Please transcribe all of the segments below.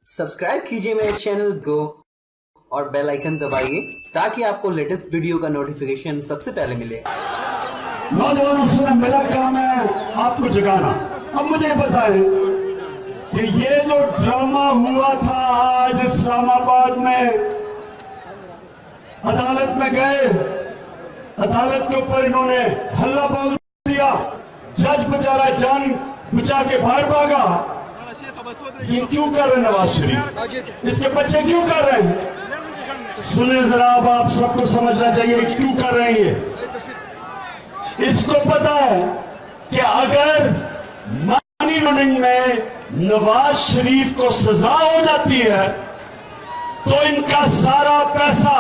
Subscribe कीजिए मेरे channel go और बेल आइकन दबाइए ताकि आपको लेटेस्ट वीडियो का नोटिफिकेशन सबसे पहले मिले। नौजवानों से मेरा काम है आपको जगाना। अब मुझे बताएं कि ये जो ड्रामा हुआ था आज इस्लामाबाद में, अदालत में गए, अदालत के ऊपर इन्होंने हल्ला बोल दिया, जज बेचारा जान बचा के बाहर भागा। ये क्यों कर रहे हैं नवाज शरीफ? इसके बच्चे क्यों कर रहे हैं? सुने जरा, अब आप सबको समझना चाहिए क्यों कर रहे हैं ये। इसको पता है कि अगर मनी लॉन्ड्रिंग में नवाज शरीफ को सजा हो जाती है तो इनका सारा पैसा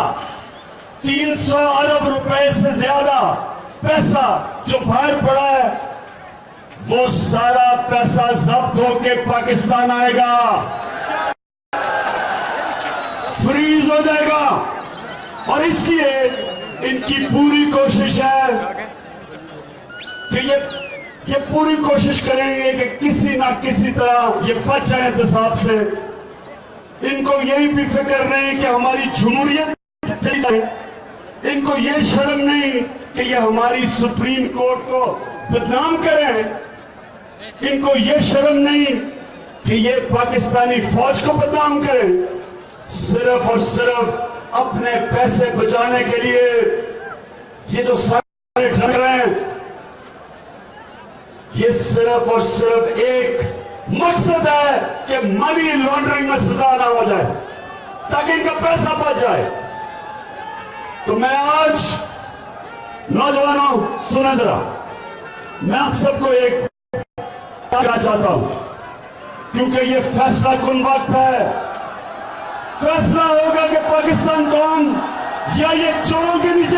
300 अरब रुपए से ज्यादा पैसा जो बाहर पड़ा है वो सारा पैसा जब्त होके पाकिस्तान आएगा, फ्रीज हो जाएगा। और इसलिए इनकी पूरी कोशिश है कि ये पूरी कोशिश करेंगे कि किसी ना किसी तरह ये बच जाए एहतसाब से। इनको यही भी फिक्र नहीं कि हमारी जमहूरियत चली जाए। इनको ये शर्म नहीं कि ये हमारी सुप्रीम कोर्ट को बदनाम करें। इनको ये शर्म नहीं कि ये पाकिस्तानी फौज को बदनाम करें। सिर्फ और सिर्फ अपने पैसे बचाने के लिए ये जो सारे ढंग रहे हैं, ये सिर्फ और सिर्फ एक मकसद है कि मनी लॉन्ड्रिंग में सजा ना हो जाए ताकि इनका पैसा बच जाए। तो मैं आज नौजवानों सुना जरा, मैं आप सबको एक कहना चाहता हूं, क्योंकि ये फैसला कुन वक्त है। फैसला होगा कि पाकिस्तान कौन या ये चोरों के नीचे